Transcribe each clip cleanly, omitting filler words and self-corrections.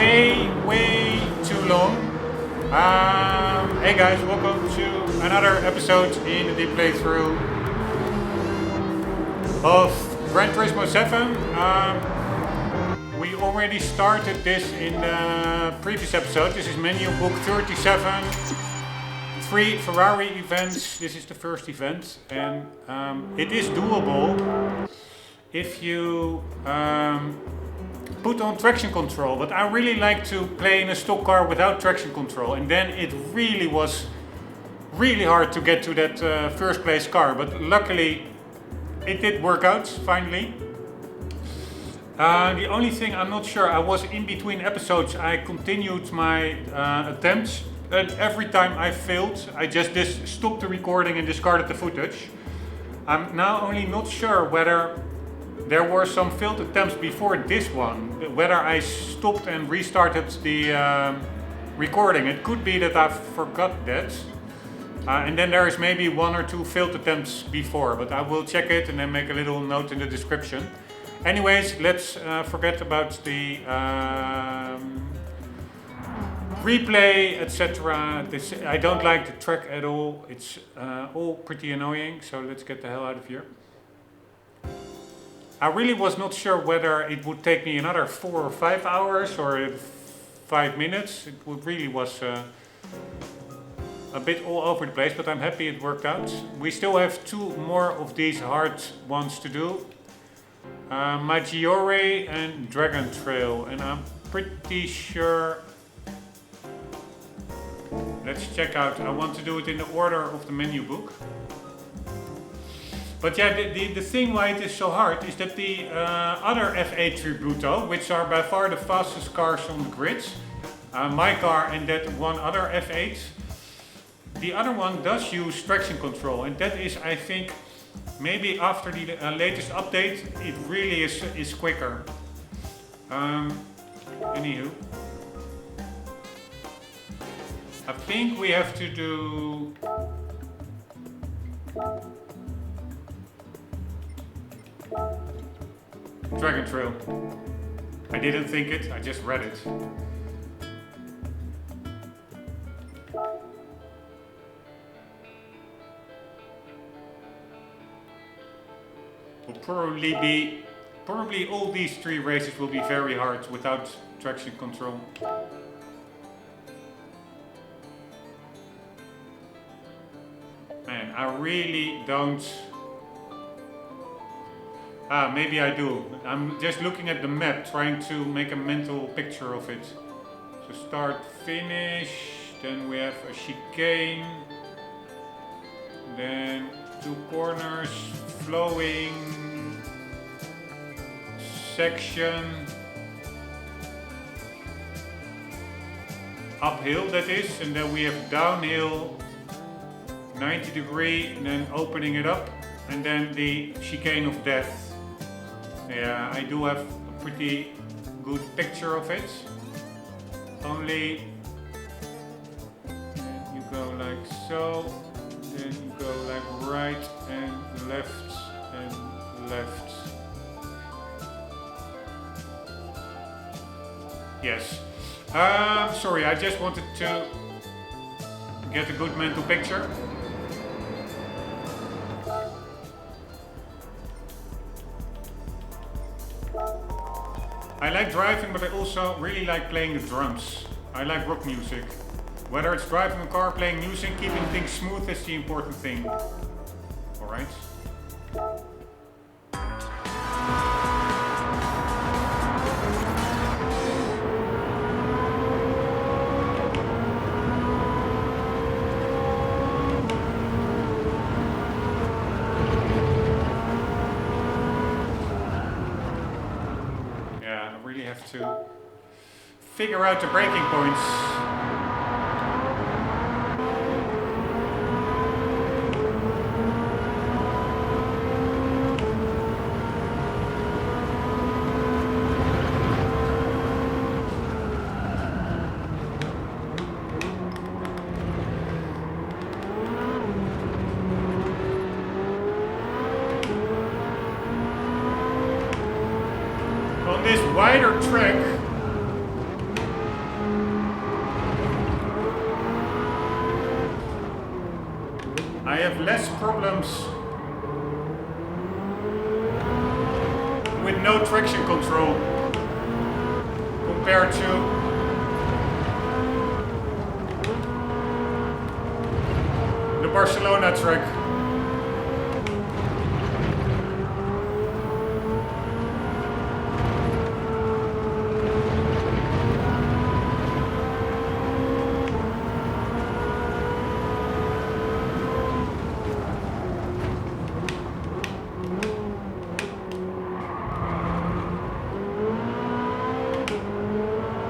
way too long. Hey guys, welcome to another episode in the deep playthrough of Gran Turismo 7. We already started this in the previous episode. This is menu book 37. 3 Ferrari events. This is the first event, and it is doable if you put on traction control. But I really like to play in a stock car without traction control, and then it really was really hard to get to that first place car. But luckily, it did work out finally. The only thing I'm not sure, I was in between episodes. I continued my attempts. And every time I failed, I just stopped the recording and discarded the footage. I'm now only not sure whether there were some failed attempts before this one, whether I stopped and restarted the recording. It could be that I forgot that. And then there is maybe 1 or 2 failed attempts before, but I will check it and then make a little note in the description. Anyways, let's forget about the replay, etc. I don't like the track at all. It's all pretty annoying, so let's get the hell out of here. I really was not sure whether it would take me another 4 or 5 hours or 5 minutes. It really was a bit all over the place, but I'm happy it worked out. We still have 2 more of these hard ones to do. Maggiore and Dragon Trail, and I'm pretty sure. Let's check out. I want to do it in the order of the menu book. But yeah, the thing why it is so hard is that the other F8 Tributo, which are by far the fastest cars on the grid, my car and that one other F8, the other one does use traction control, and that is, I think, maybe after the latest update, it really is quicker. Anywho. I think we have to do Dragon Trail. I didn't think it, I just read it. Will probably all these 3 races will be very hard without traction control. Man, I really don't. Maybe I do. I'm just looking at the map, trying to make a mental picture of it. So start, finish, then we have a chicane, then 2 corners, flowing section, uphill that is, and then we have downhill, 90 degree, and then opening it up, and then the chicane of death. Yeah, I do have a pretty good picture of it. Only you go like so, then you go like right and left and left. Yes. Sorry, I just wanted to get a good mental picture. I like driving, but I also really like playing the drums. I like rock music. Whether it's driving a car, playing music, keeping things smooth is the important thing. Alright. Have to figure out the braking points. On this wider track, have less problems with no traction control compared to the Barcelona track.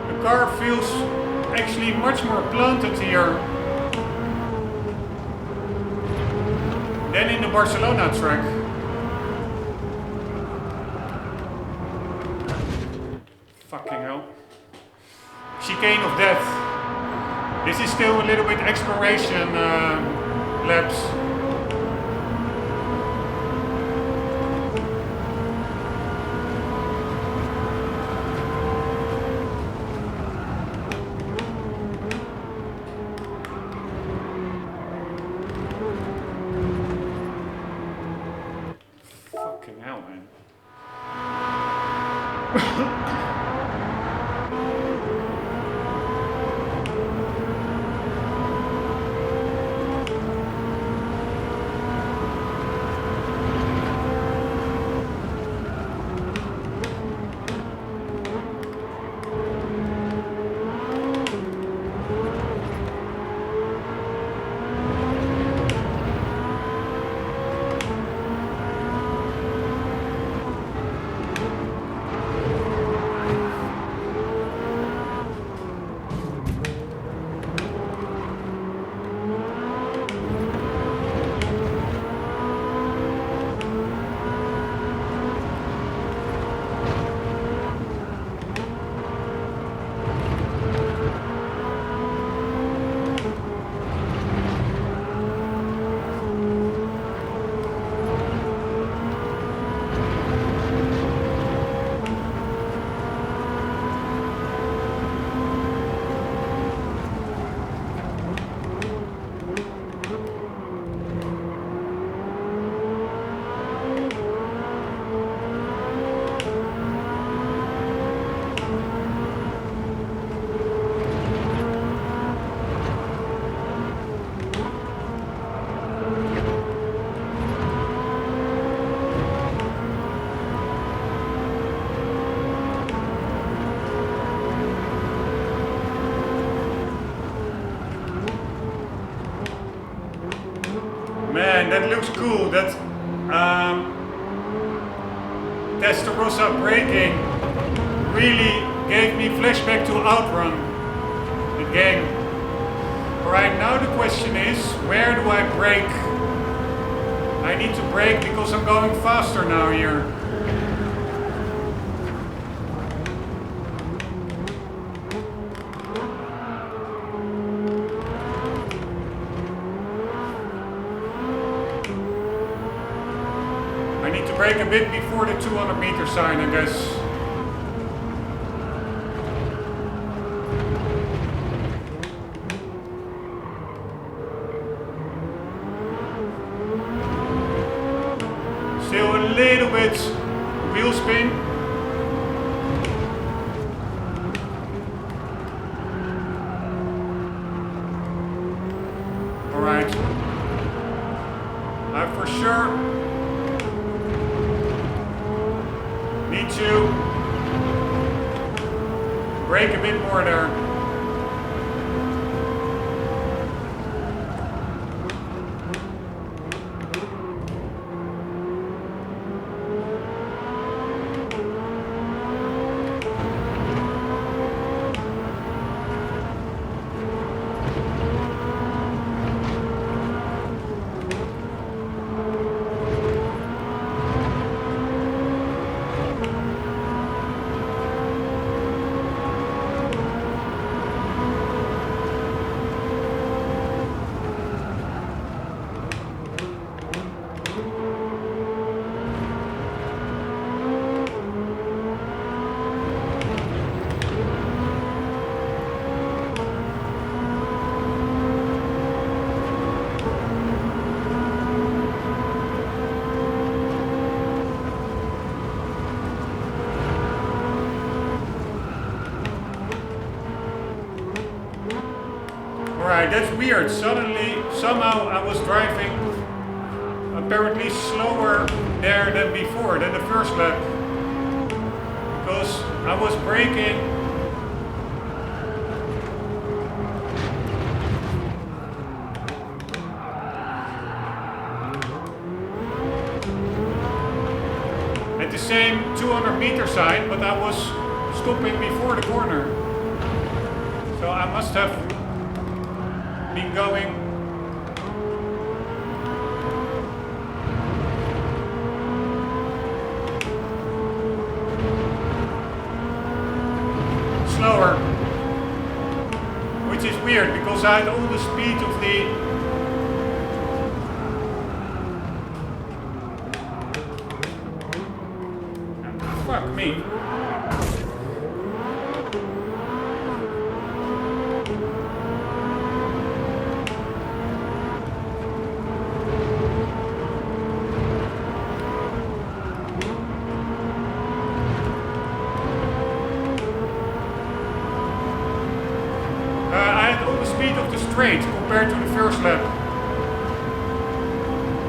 The car feels actually much more planted here than in the Barcelona track. Fucking hell. Chicane of death. This is still a little bit exploration laps. Fucking hell, man. Man, that looks cool. That Testarossa braking really gave me flashback to Outrun, the game. Alright, now the question is, where do I brake? I need to brake because I'm going faster now here. I need to brake a bit before the 200-meter sign, I guess. Still a little bit wheel spin. Alright. I for sure need to brake a bit more there. Alright, that's weird. Suddenly, somehow I was driving apparently slower there than before, than the first lap. Because I was braking. At the same 200-meter side, but I was stopping before the corner. So I must have been going slower, which is weird because I had all the speed of the fuck me. Straight compared to the first lap,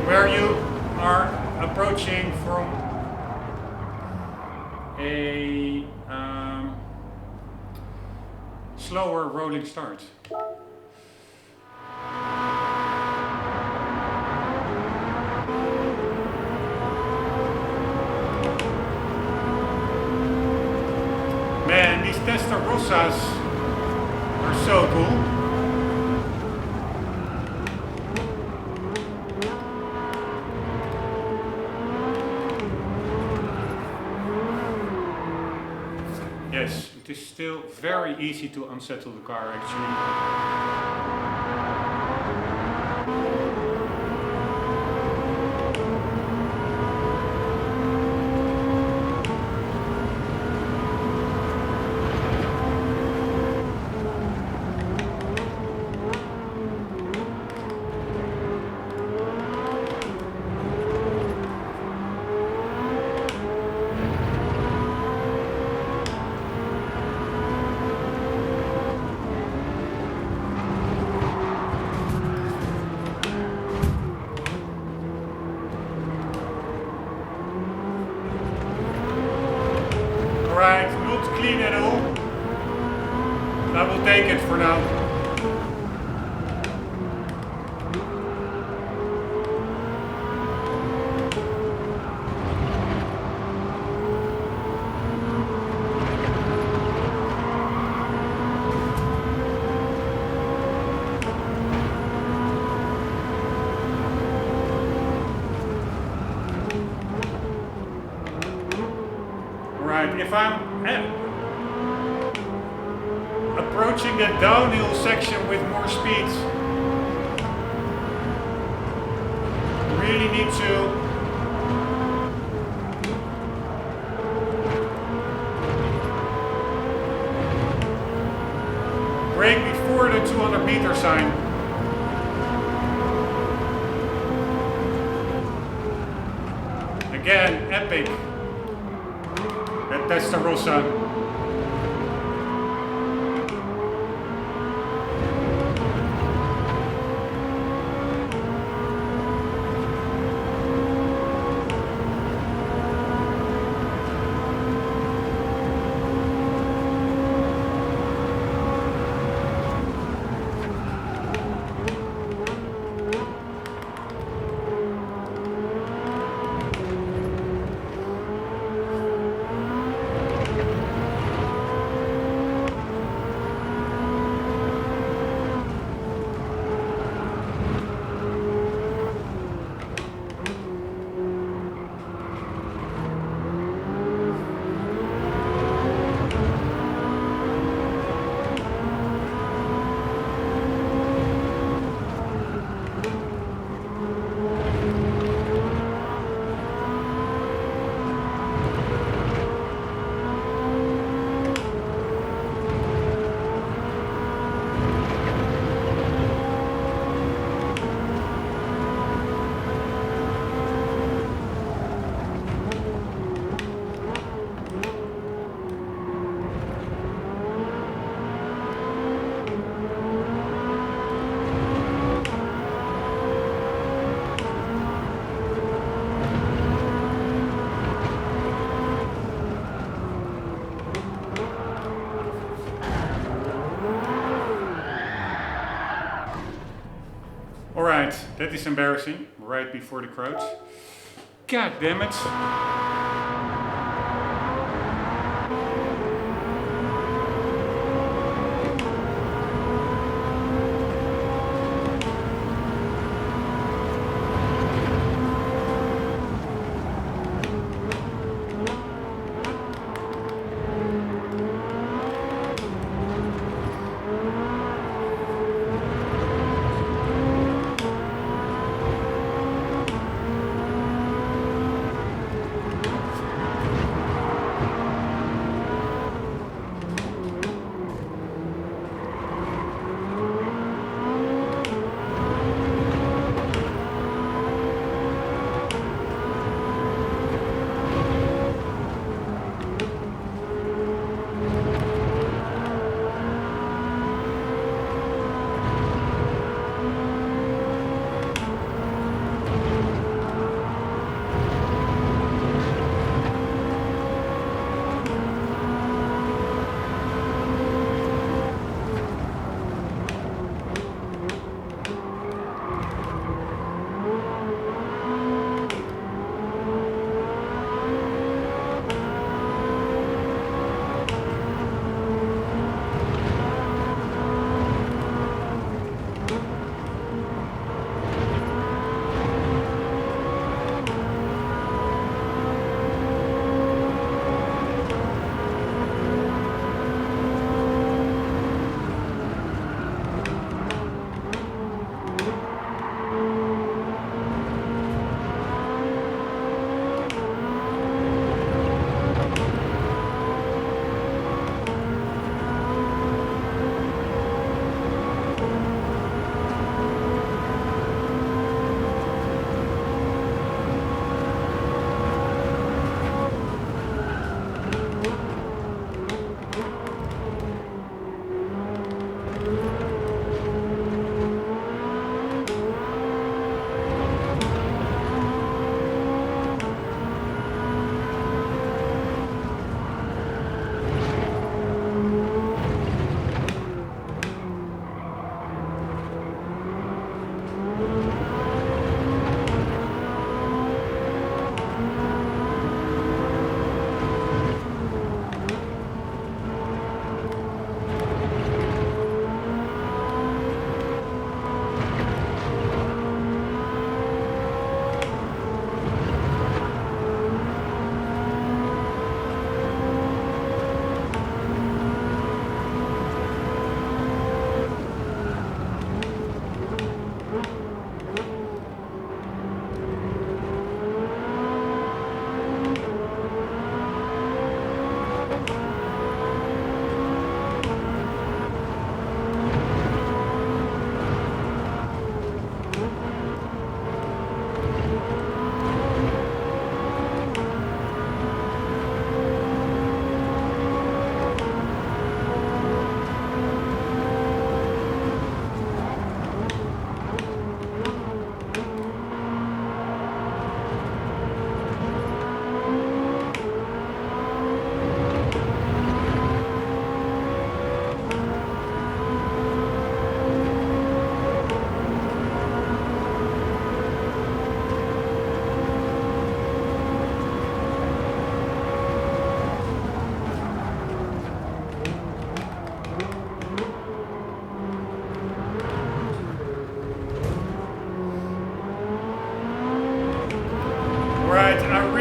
where you are approaching from a slower rolling start. Man, these Testarossas are so cool. Yes, it is still very easy to unsettle the car actually. Right, not clean at all. I will take it for now. If I'm approaching that downhill section with more speed, really need to brake before the 200-meter sign. Again, epic. That Testarossa. Alright, that is embarrassing, right before the crouch. God damn it.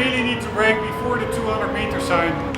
really need to brake before the 200-meter sign.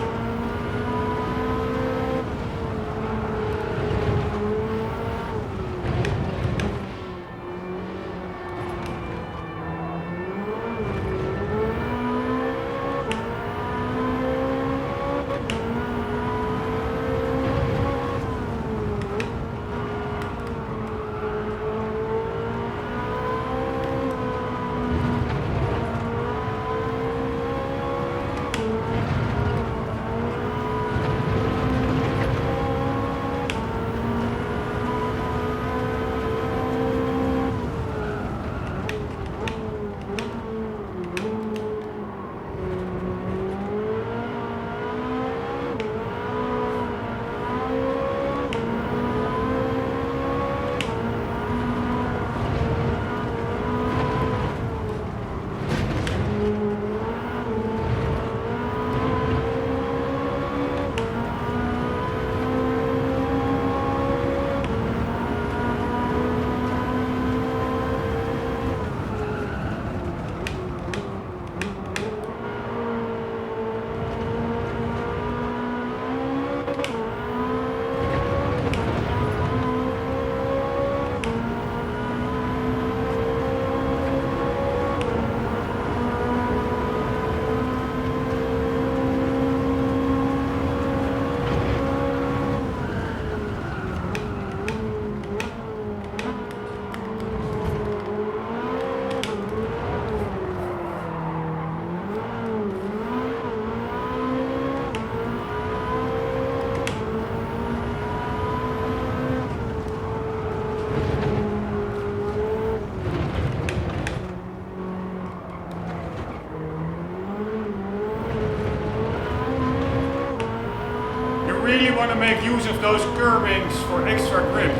make use of those curbings for extra grip.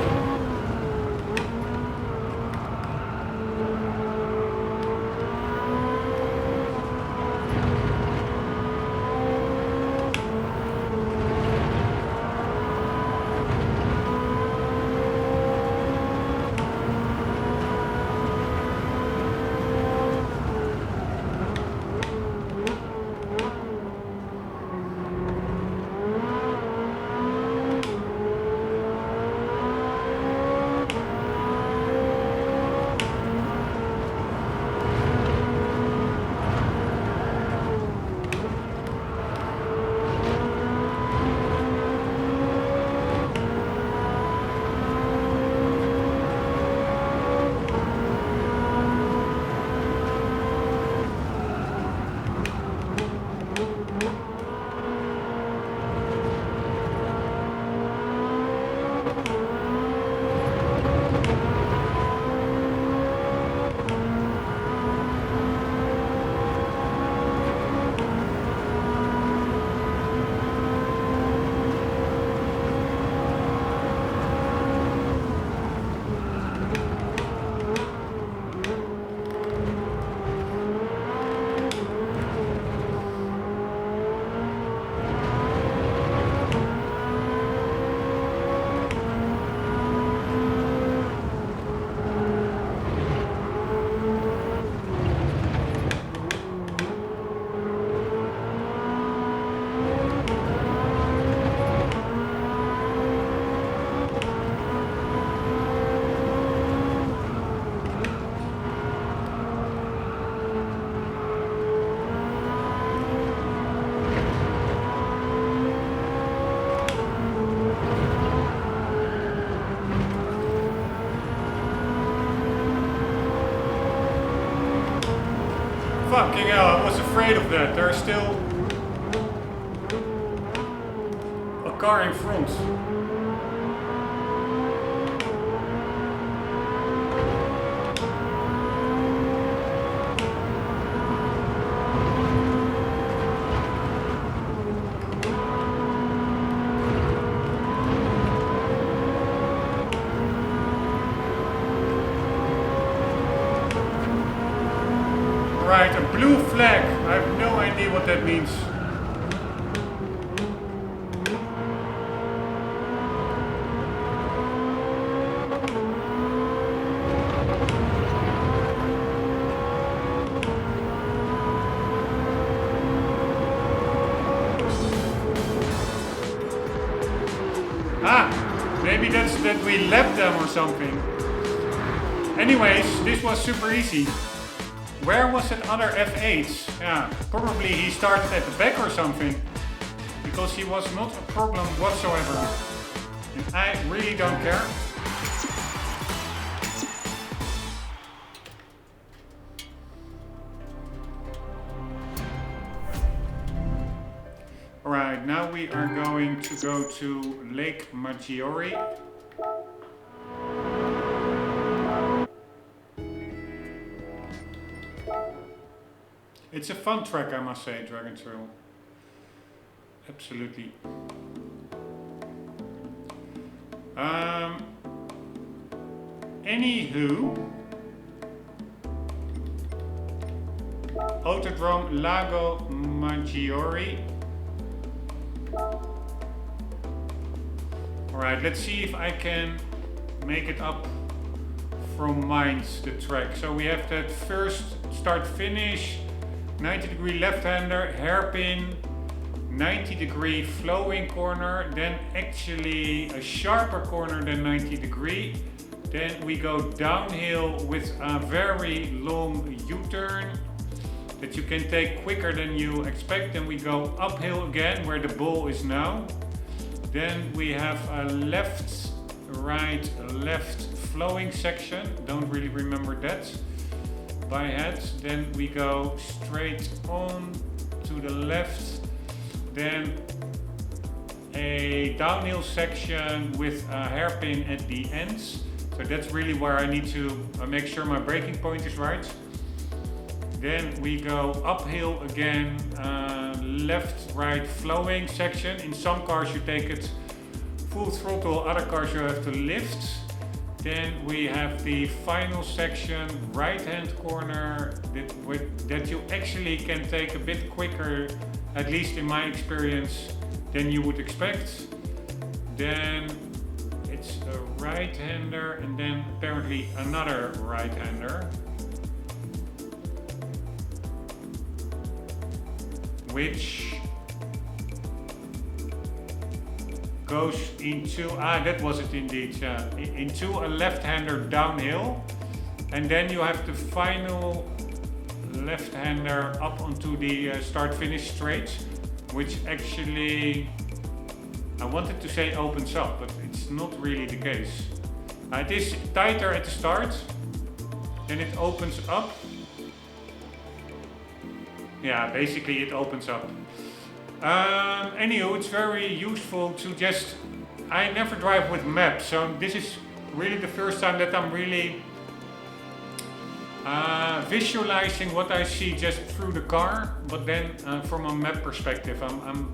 Fucking hell, I was afraid of that. There's still a car in front. Right, a blue flag. I have no idea what that means. Ah, maybe that's that we lapped them or something. Anyways, this was super easy. Where was that other F8? Yeah, probably he started at the back or something, because he was not a problem whatsoever. And I really don't care. Alright, now we are going to go to Lake Maggiore. It's a fun track, I must say, Dragon Trail. Absolutely. Anywho, Autodrome Lago Maggiore. Alright, let's see if I can make it up from Mainz, the track. So we have that first start finish, 90-degree left-hander, hairpin, 90-degree flowing corner, then actually a sharper corner than 90-degree. Then we go downhill with a very long U-turn that you can take quicker than you expect. Then we go uphill again where the ball is now. Then we have a left, right, left flowing section. Don't really remember that by head. Then we go straight on to the left. Then a downhill section with a hairpin at the ends. So that's really where I need to make sure my braking point is right. Then we go uphill again, left, right flowing section. In some cars you take it full throttle, other cars you have to lift. Then we have the final section, right hand corner, that you actually can take a bit quicker, at least in my experience, than you would expect. Then it's a right-hander and then apparently another right-hander, which goes into, that was it indeed, yeah, into a left-hander downhill, and then you have the final left-hander up onto the start-finish straight, which actually, I wanted to say opens up, but it's not really the case. It is tighter at the start, then it opens up. Yeah, basically it opens up. Anywho, it's very useful to just, I never drive with maps, so this is really the first time that I'm really visualizing what I see just through the car, but then from a map perspective, I'm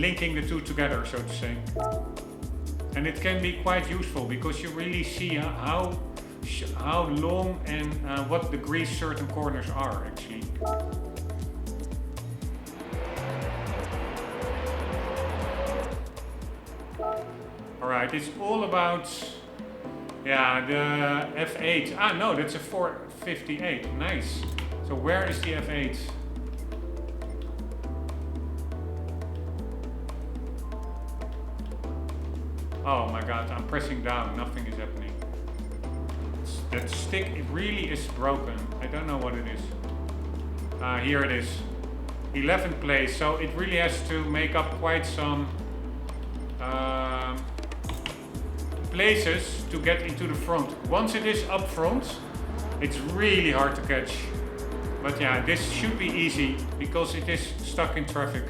linking the two together, so to say. And it can be quite useful because you really see how long and what degrees certain corners are actually. Alright, it's all about, yeah, the F8. Ah no, that's a 458, nice. So where is the F8? Oh my god, I'm pressing down, nothing is happening. That stick, it really is broken. I don't know what it is. Here it is. 11th place, so it really has to make up quite some places to get into the front. Once it is up front, it's really hard to catch. But yeah, this should be easy because it is stuck in traffic.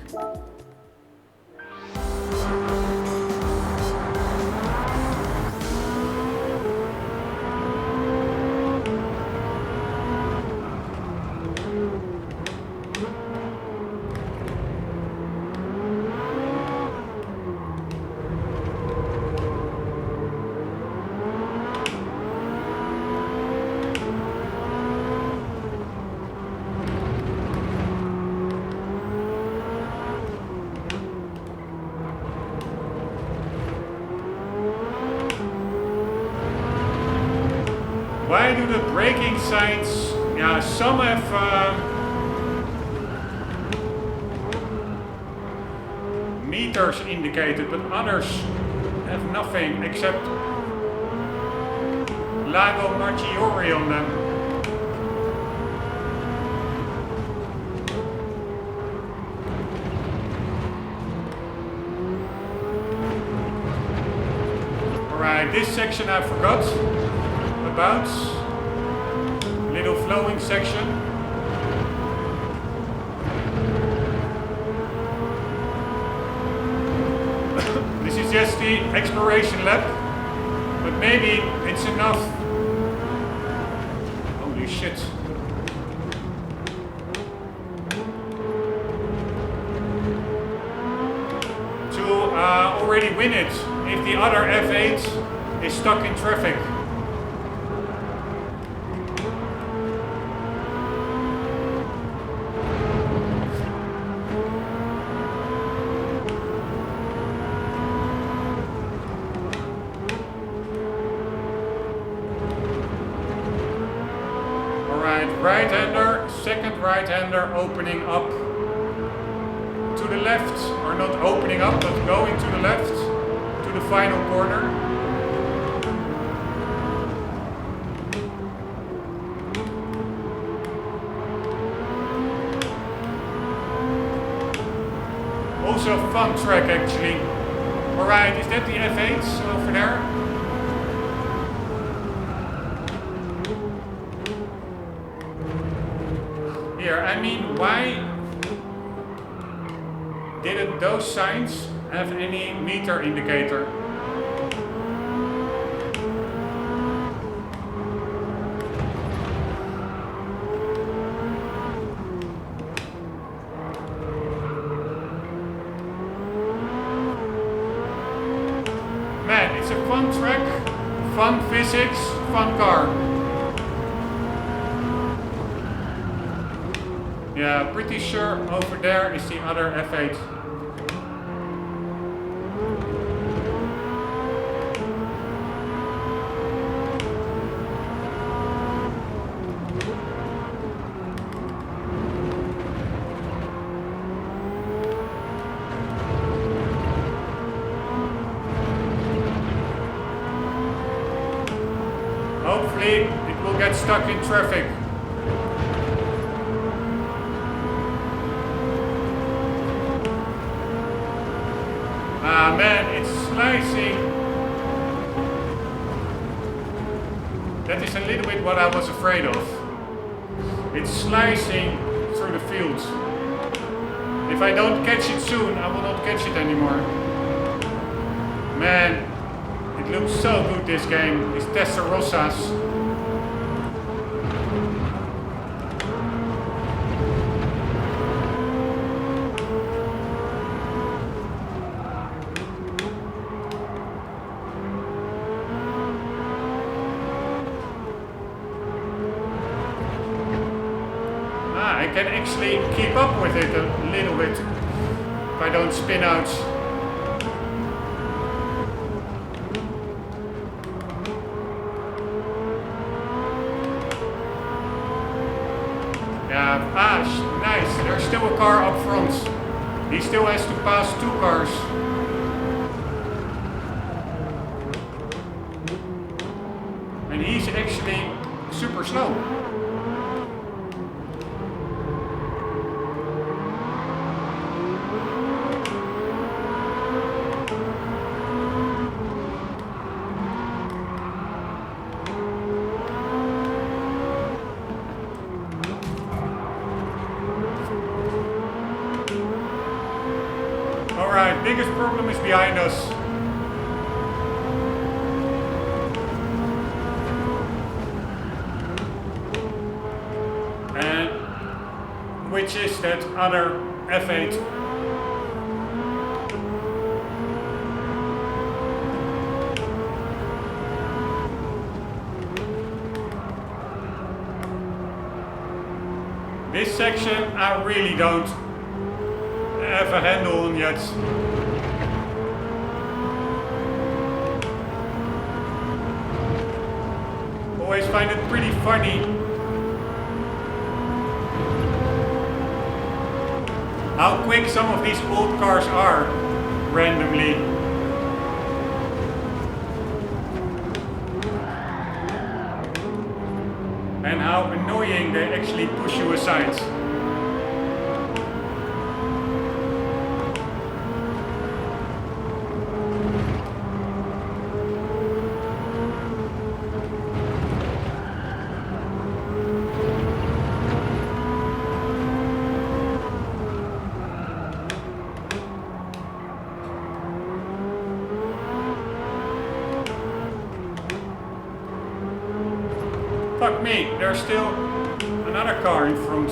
Why do the braking signs, yeah, some have meters indicated, but others have nothing except Lago Maggiore on them. Alright, this section I forgot about. Little flowing section. This is just the exploration lap, but maybe it's enough. Holy shit. To already win it if the other F8 is stuck in traffic. Right-hander, second right-hander opening up to the left, or not opening up, but going to the left, to the final corner. Also a fun track actually. Alright, is that the F8 over there? I mean, why didn't those signs have any meter indicator? fun track, fun physics, fun car. Yeah, pretty sure over there is the other F8. Hopefully it will get stuck in traffic. Ah man, it's slicing. That is a little bit what I was afraid of. It's slicing through the fields. If I don't catch it soon, I will not catch it anymore. Man, it looks so good, this game. These Testarossas. I can actually keep up with it a little bit if I don't spin out. Yeah, nice. There's still a car up front. He still has to pass 2 cars. And he's actually super slow. Alright, biggest problem is behind us. And which is that other F8. This section I really don't have a handle on yet. Always find it pretty funny how quick some of these old cars are randomly. And how annoying they actually push you aside. Fuck me, there's still another car in front.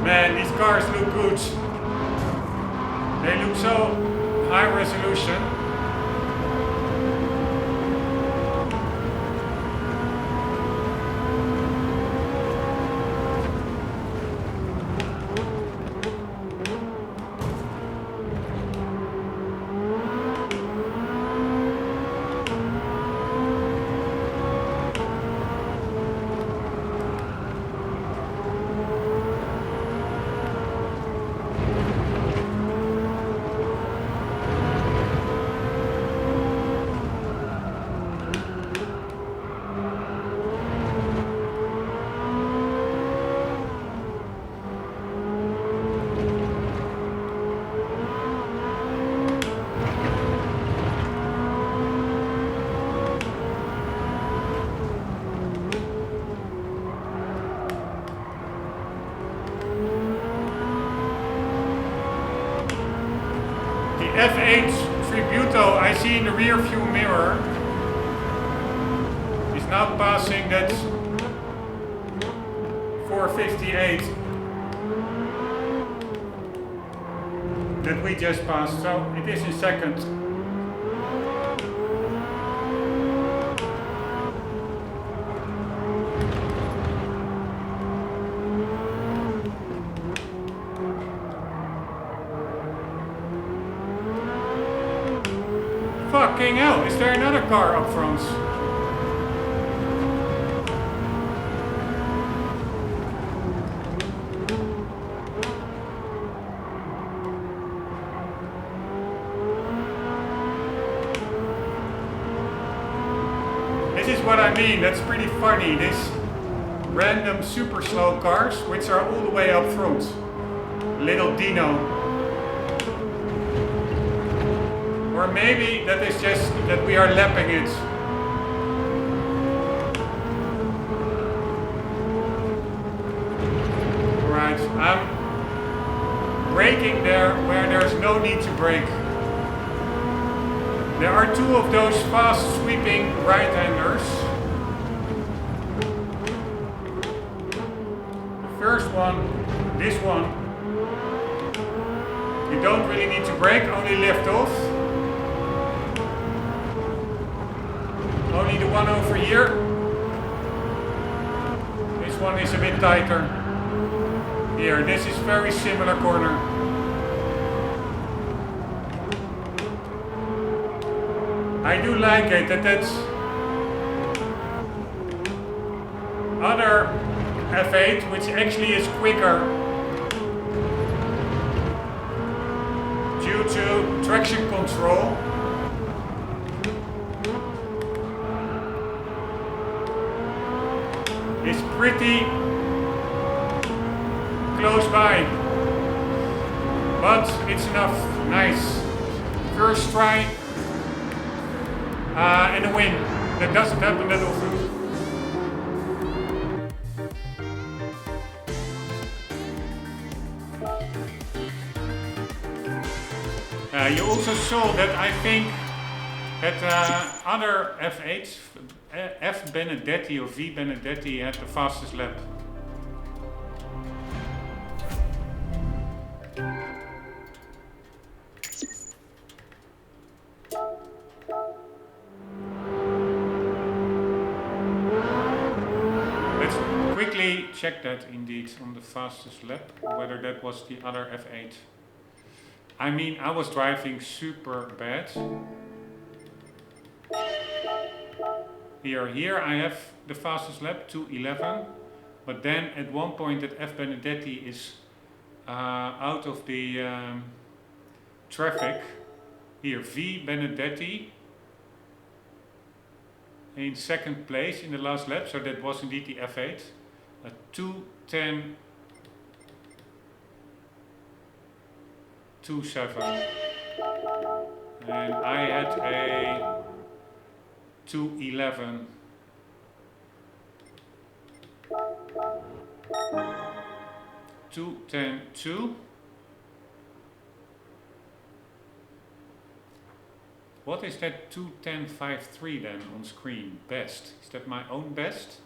Man, these cars look good. They look so high resolution. F8 Tributo I see in the rear view mirror is now passing that 458 that we just passed, so it is in second. Fucking hell, is there another car up front? This is what I mean, that's pretty funny. These random super slow cars, which are all the way up front. Little Dino. Or maybe that is just that we are lapping it. Right, I'm braking there where there's no need to brake. There are two of those fast sweeping right-handers. The first one, this one, you don't really need to brake, only lift off. Only the one over here. This one is a bit tighter. Here, this is very similar corner. I do like it that's other F8, which actually is quicker due to traction control. Is pretty close by, but it's enough. Nice. First try and a win. That doesn't happen that often. You also saw that I think that other F8s, F Benedetti or V Benedetti, had the fastest lap. Let's quickly check that indeed on the fastest lap, whether that was the other F8. I mean, I was driving super bad. Here I have the fastest lap, 2:11, but then at one point that F Benedetti is out of the traffic. Here, V Benedetti in second place in the last lap, so that was indeed the F8, 2:10. 2:7, and I had a 2:11. (2:10.2). What is that 2:10.53 then on screen? Best. Is that my own best?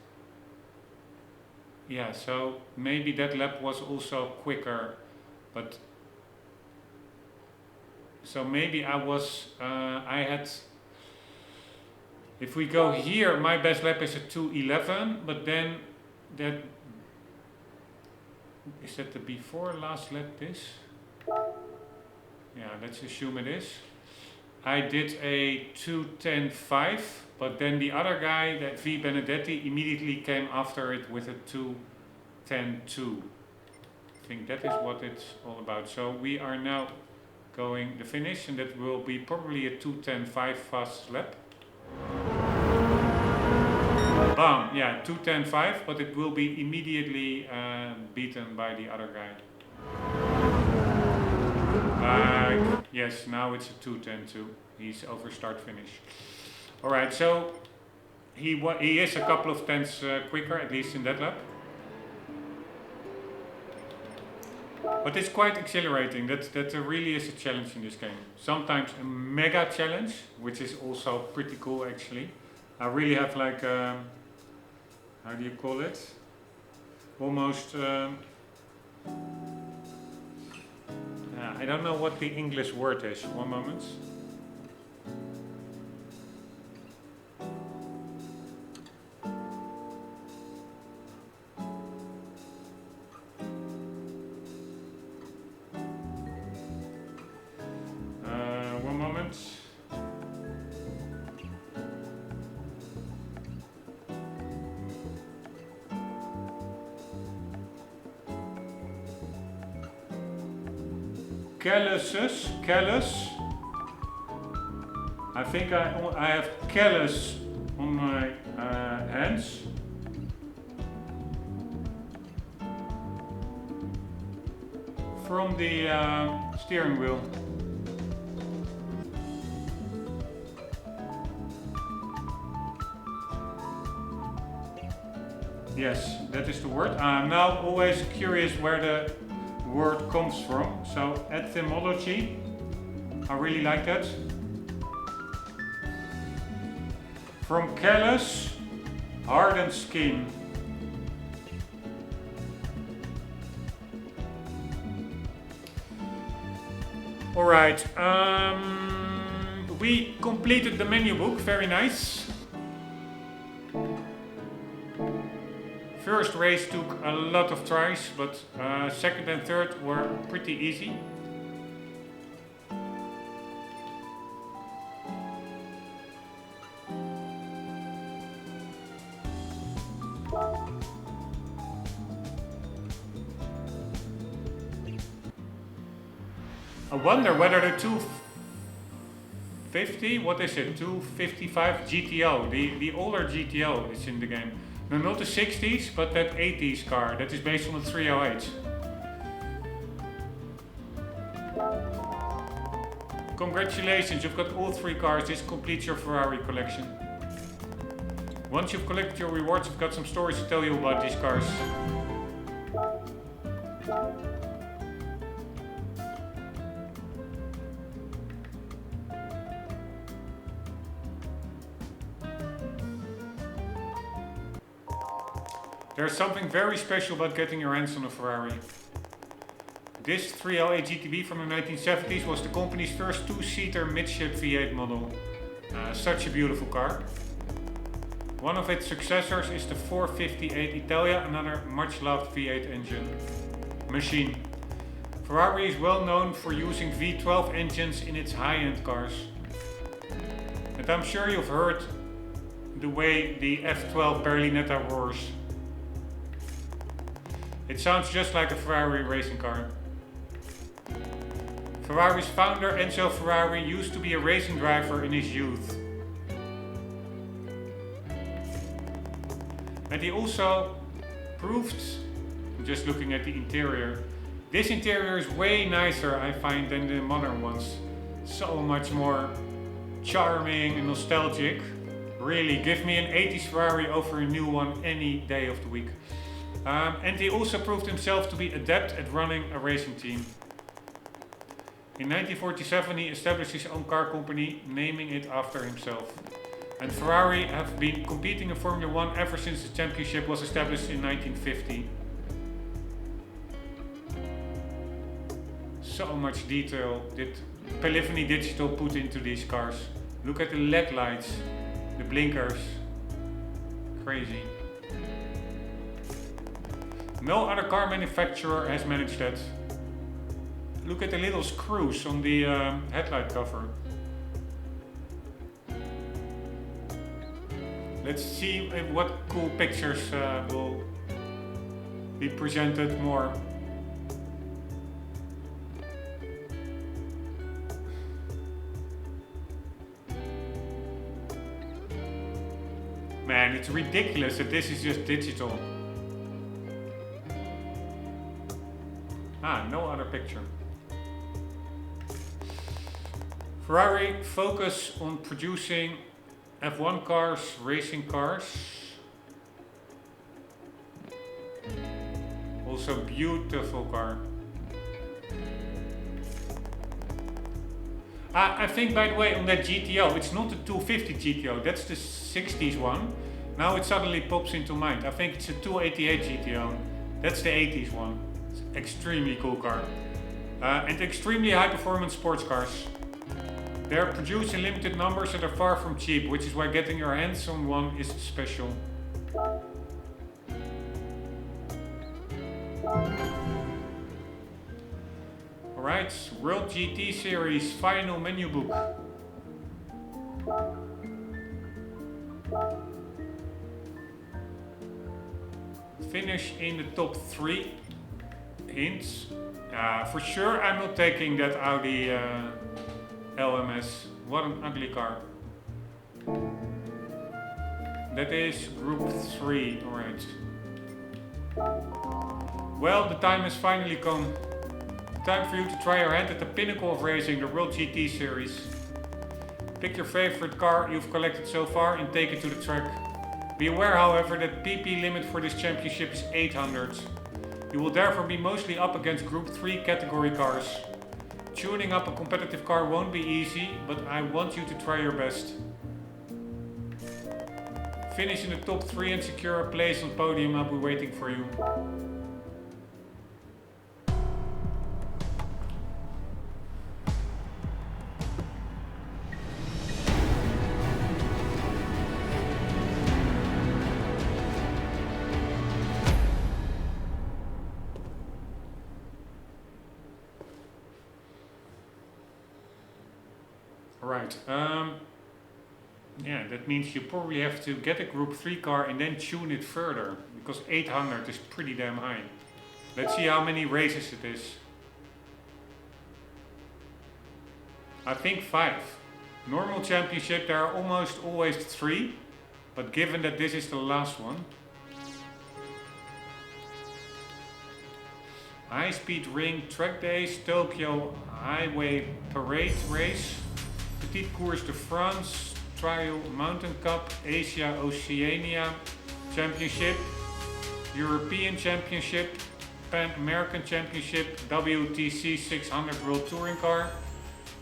Yeah, so maybe that lap was also quicker, but So maybe I had, if we go here, my best lap is a 2:11, but then is that the before last lap this? Yeah, let's assume it is. I did a 2:10.5, but then the other guy, that V Benedetti, immediately came after it with a 2:10.2. I think that is what it's all about. So we are now going the finish, and that will be probably a 2:10.5 fast lap. Bam, yeah, 2:10.5, but it will be immediately beaten by the other guy. Yes, now it's a 2:10.2. He's over start finish. Alright, so he is a couple of tenths quicker, at least in that lap. But it's quite exhilarating. That really is a challenge in this game. Sometimes a mega challenge, which is also pretty cool actually. I really have like, how do you call it? Almost, I don't know what the English word is. One moment. One moment. Callus. I think I have callus on my hands. From the steering wheel. Yes, that is the word. I'm now always curious where the word comes from. So etymology, I really like that. From callus, hardened skin. Alright, we completed the menu book, very nice. First race took a lot of tries, but second and third were pretty easy. I wonder whether the 250, what is it, 255 GTO, the older GTO is in the game. No, not the 60s, but that 80s car that is based on the 308. Congratulations, you've got all three cars. This completes your Ferrari collection. Once you've collected your rewards, I've got some stories to tell you about these cars. There's something very special about getting your hands on a Ferrari. This 308 GTB from the 1970s was the company's first two-seater midship V8 model. Such a beautiful car. One of its successors is the 458 Italia, another much-loved V8 engine machine. Ferrari is well known for using V12 engines in its high-end cars. And I'm sure you've heard the way the F12 Berlinetta roars. It sounds just like a Ferrari racing car. Ferrari's founder Enzo Ferrari used to be a racing driver in his youth. And he also proved, just looking at the interior, this interior is way nicer, I find, than the modern ones. So much more charming and nostalgic. Really, give me an 80s Ferrari over a new one any day of the week. And he also proved himself to be adept at running a racing team. In 1947 he established his own car company, naming it after himself. And Ferrari have been competing in Formula 1 ever since the championship was established in 1950. So much detail did Polyphony Digital put into these cars. Look at the LED lights, the blinkers. Crazy. No other car manufacturer has managed that. Look at the little screws on the headlight cover. Let's see what cool pictures will be presented more. Man, it's ridiculous that this is just digital. Ah, no other picture. Ferrari focus on producing F1 cars, racing cars. Also beautiful car. I think, by the way, on that GTO, it's not the 250 GTO, that's the 60s one. Now it suddenly pops into mind. I think it's a 288 GTO. That's the 80s one. It's an extremely cool car. And extremely high performance sports cars. They're produced in limited numbers and are far from cheap, which is why getting your hands on one is special. Alright, World GT Series final menu book. Finish in the top 3 hints. For sure I'm not taking that Audi LMS. What an ugly car. That is group 3, alright. Well, the time has finally come. Time for you to try your hand at the pinnacle of racing, the World GT Series. Pick your favorite car you've collected so far and take it to the track. Be aware, however, that PP limit for this championship is 800. You will therefore be mostly up against Group 3 category cars. Tuning up a competitive car won't be easy, but I want you to try your best. Finish in the top 3 and secure a place on podium. I'll be waiting for you. Right, yeah, that means you probably have to get a Group 3 car and then tune it further, because 800 is pretty damn high. Let's see how many races it is. I think 5. Normal championship, there are almost always 3, but given that this is the last one. High speed ring, track days, Tokyo highway parade race. Petite Course de France, Trial Mountain Cup, Asia Oceania Championship, European Championship, Pan American Championship, WTC 600 World Touring Car,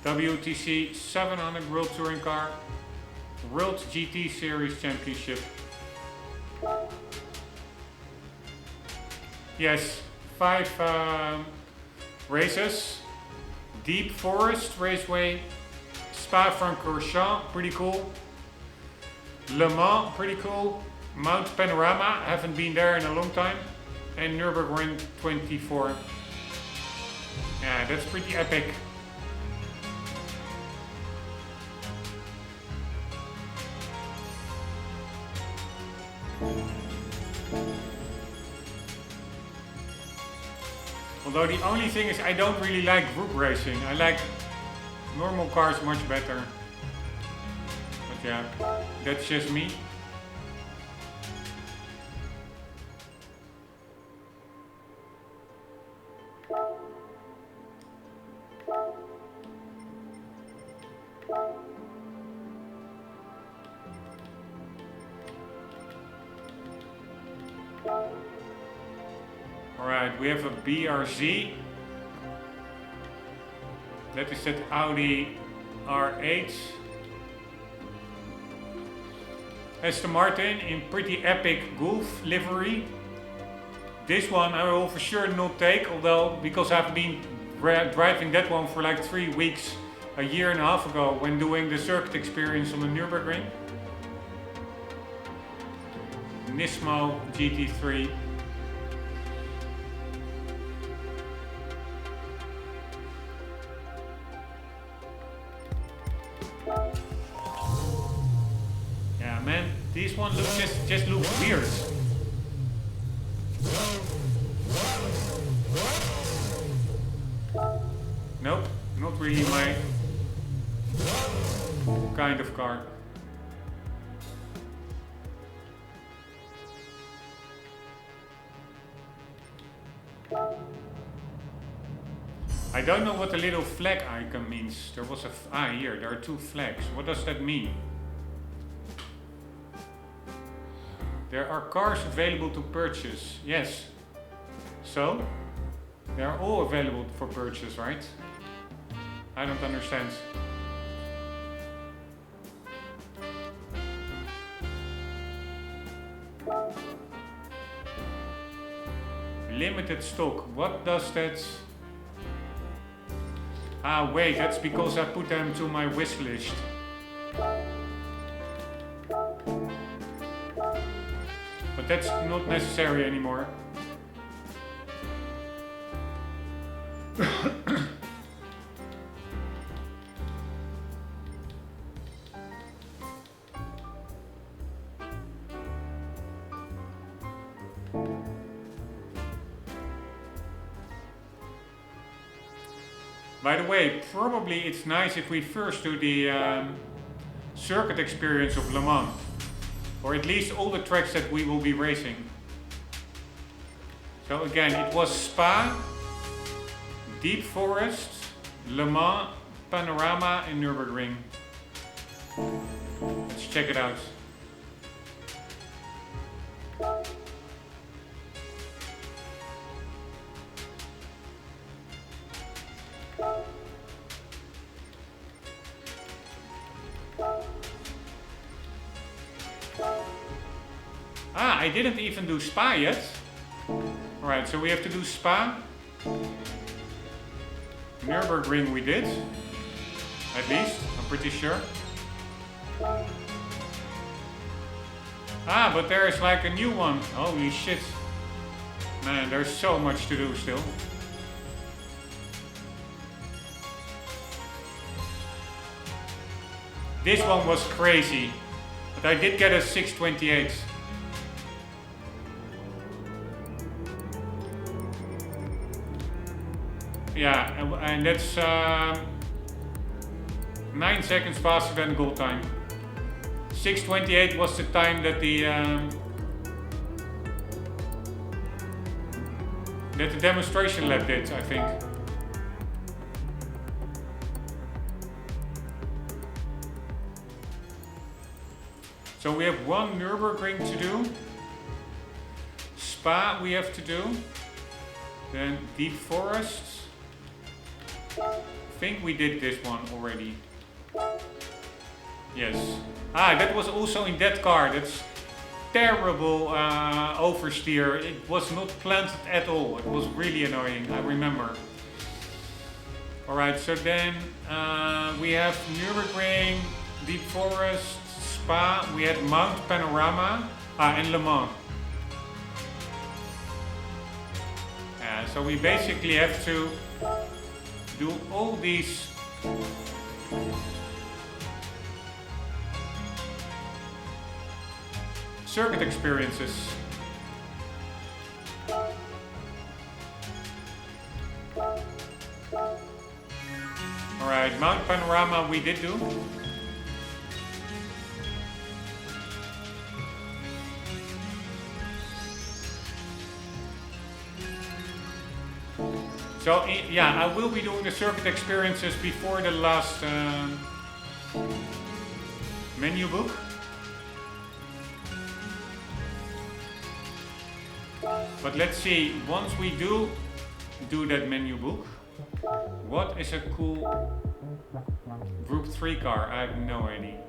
WTC 700 World Touring Car, World GT Series Championship. Yes, 5 races. Deep Forest Raceway, Spa-Francorchamps, pretty cool. Le Mans, pretty cool. Mount Panorama, haven't been there in a long time. And Nürburgring 24. Yeah, that's pretty epic. Although the only thing is I don't really like group racing. I like normal cars much better. But yeah, that's just me. Alright, we have a BRZ. That is that Audi R8. Aston Martin in pretty epic Golf livery. This one I will for sure not take, although because I've been driving that one for like 3 weeks a year and a half ago when doing the circuit experience on the Nürburgring. Nismo GT3. Yeah, man, these ones look just look weird. Nope, not really my kind of car. I don't know what the little flag icon means. There was here, there are 2 flags. What does that mean? There are cars available to purchase. Yes. So? They are all available for purchase, right? I don't understand. Limited stock. What does that... Ah, wait, that's because I put them to my wish list. But that's not necessary anymore. By the way, probably it's nice if we first do the circuit experience of Le Mans. Or at least all the tracks that we will be racing. So again, it was Spa, Deep Forest, Le Mans, Panorama and Nürburgring. Let's check it out. Ah, I didn't even do Spa yet. Alright, so we have to do Spa. Nürburgring we did. At least, I'm pretty sure. Ah, but there is like a new one. Holy shit. Man, there's so much to do still. This one was crazy. But I did get a 628. Yeah, and that's 9 seconds faster than goal time. 6:28 was the time that the demonstration lap did, I think. So we have one Nürburgring to do. Spa we have to do. Then Deep Forest. I think we did this one already. Yes. Ah, that was also in that car. That's terrible oversteer. It was not planted at all. It was really annoying, I remember. Alright, so then we have Nürburgring, Deep Forest, Spa. We had Mount Panorama and Le Mans. So we basically have to do all these circuit experiences. Alright, Mount Panorama we did do. So yeah, I will be doing the circuit experiences before the last menu book. But let's see, once we do that menu book, what is a cool Group 3 car? I have no idea.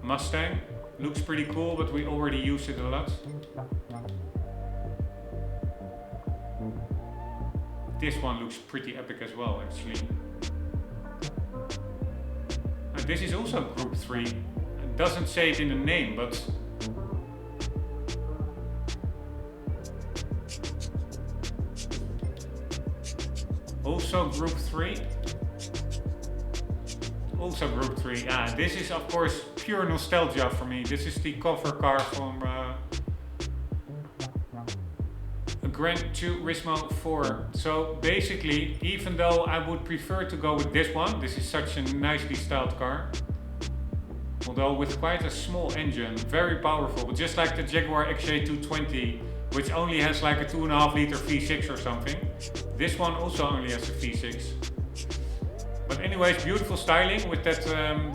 Mustang looks pretty cool, but we already use it a lot. this one looks pretty epic as well, actually. This is also Group 3. It doesn't say it in the name, but also Group 3. Also Group 3. Yeah, this is of course pure nostalgia for me. This is the cover car from Gran Turismo 4. So basically, even though I would prefer to go with this one, this is such a nicely styled car. Although with quite a small engine, very powerful, just like the Jaguar XJ220, which only has like a 2.5 liter V6 or something. This one also only has a V6. But anyways, beautiful styling with that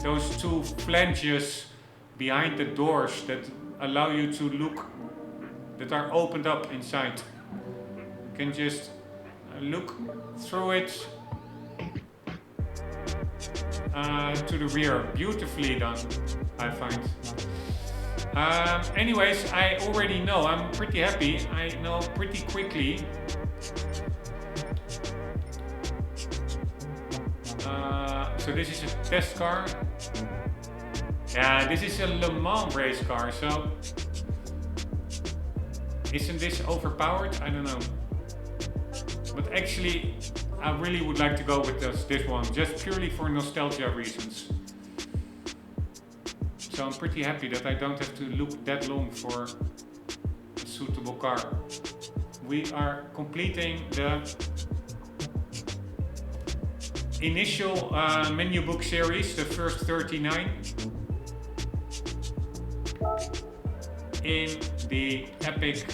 those two flanges behind the doors that allow you to look, that are opened up inside. You can just look through it to the rear. Beautifully done, I find. Anyways, I already know, I'm pretty happy. I know pretty quickly so this is a test car. Yeah, this is a Le Mans race car, so isn't this overpowered? I don't know. But actually, I really would like to go with this one, just purely for nostalgia reasons. So I'm pretty happy that I don't have to look that long for a suitable car. We are completing the initial menu book series, the first 39, in the epic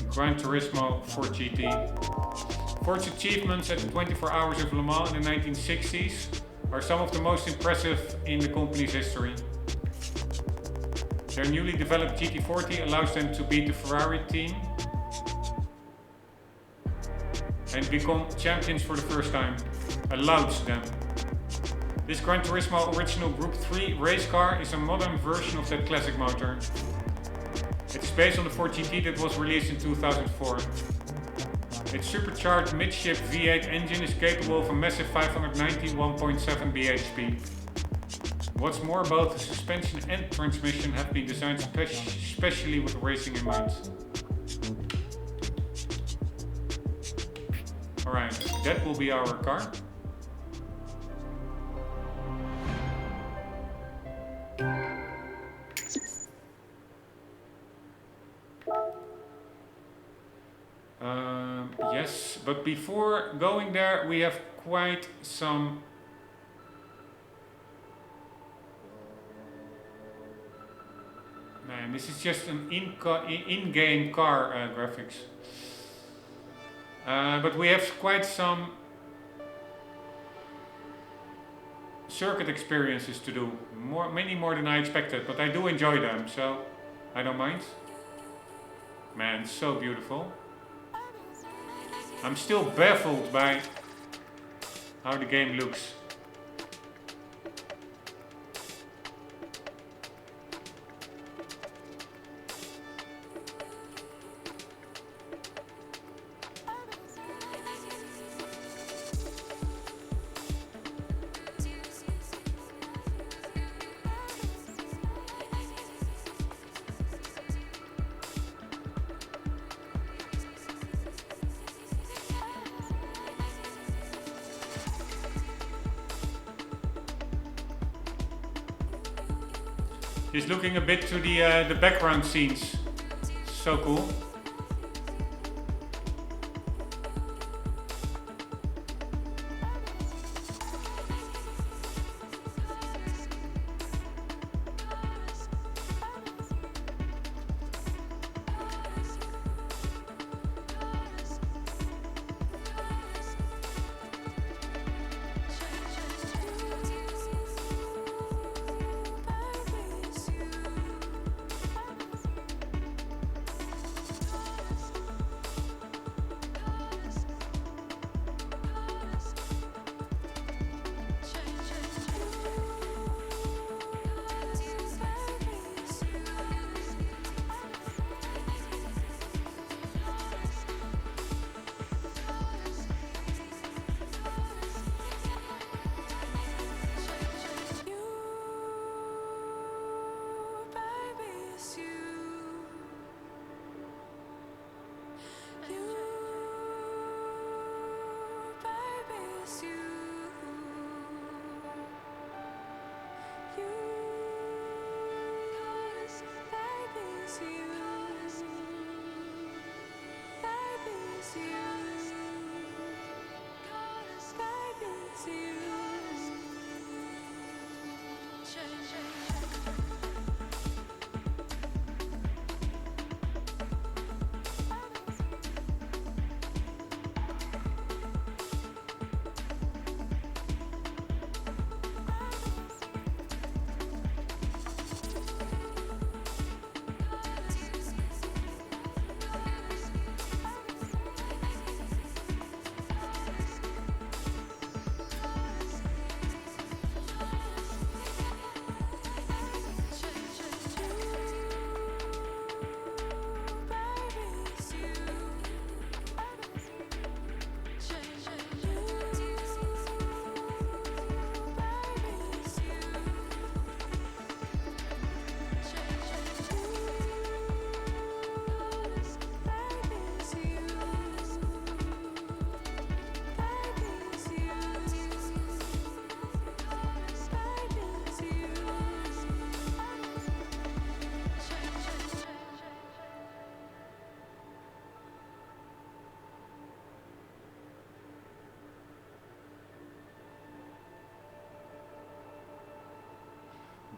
Gran Turismo 4 GT. Ford's achievements at the 24 Hours of Le Mans in the 1960s are some of the most impressive in the company's history. Their newly developed GT40 allows them to beat the Ferrari team and become champions for the first time. Allows them. This Gran Turismo original Group 3 race car is a modern version of that classic motor. It's based on the Ford GT that was released in 2004. Its supercharged midship V8 engine is capable of a massive 591.7 bhp. What's more, both the suspension and transmission have been designed specially with racing in mind. Alright, that will be our car. Yes, but before going there, we have quite some man, this is just an in-game car graphics. But we have quite some circuit experiences to do. Many more than I expected, but I do enjoy them, so I don't mind. Man, so beautiful. I'm still baffled by how the game looks. Just looking a bit to the background scenes. So cool.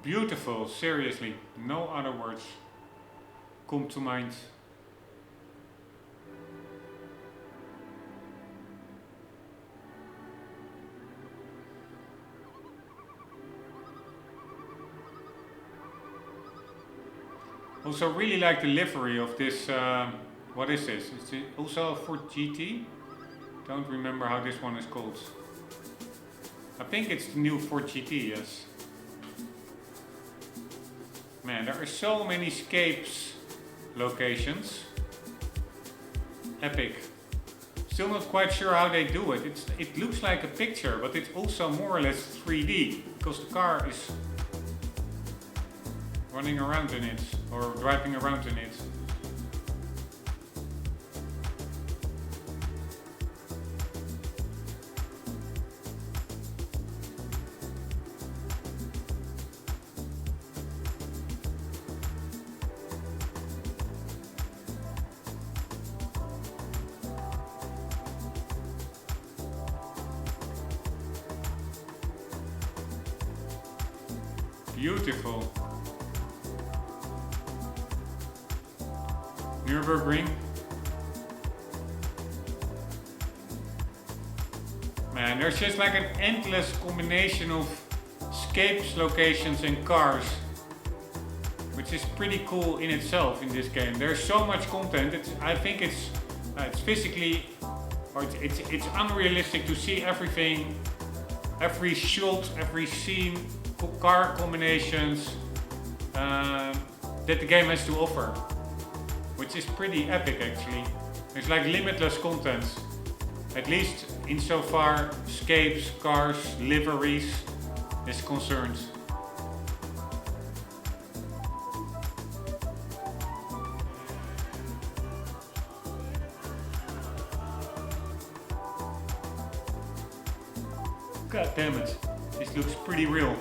Beautiful, seriously, no other words come to mind. Also really like the livery of this, what is this? Is it also a Ford GT? Don't remember how this one is called. I think it's the new Ford GT, yes. Man, there are so many scapes locations. Epic. Still not quite sure how they do it. It looks like a picture, but it's also more or less 3D, because the car is running around in it, or driving around in it. Beautiful. Nürburgring. Man, there's just like an endless combination of escapes, locations and cars, which is pretty cool in itself in this game. There's so much content. I think it's physically, or it's unrealistic to see everything, every shot, every scene, car combinations that the game has to offer, which is pretty epic actually. There's like limitless content, at least insofar escapes, cars, liveries is concerned. God damn it, this looks pretty real.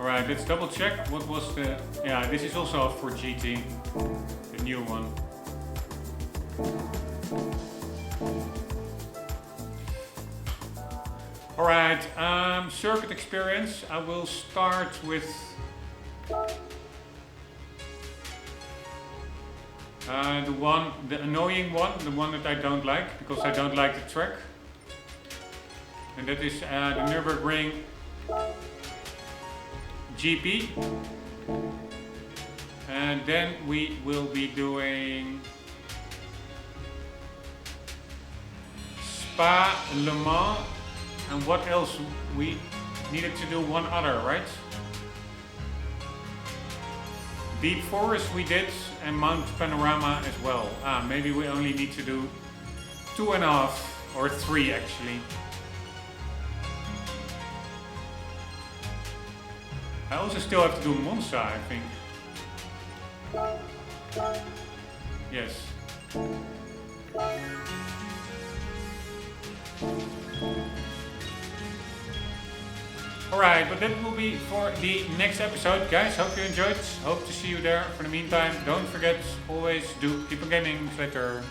Alright, let's double check what was the... Yeah, this is also a Ford GT, the new one. Alright, circuit experience. I will start with the annoying one, the one that I don't like, because I don't like the track. And that is the Nürburgring GP. And then we will be doing Spa, Le Mans, and what else? We needed to do one other, right? Deep Forest we did, and Mount Panorama as well. Maybe we only need to do 2.5 or 3 actually. I also still have to do Monza, I think. Yes. Alright, but that will be for the next episode, guys. Hope you enjoyed. Hope to see you there. For the meantime, don't forget, always do keep on gaming. Later.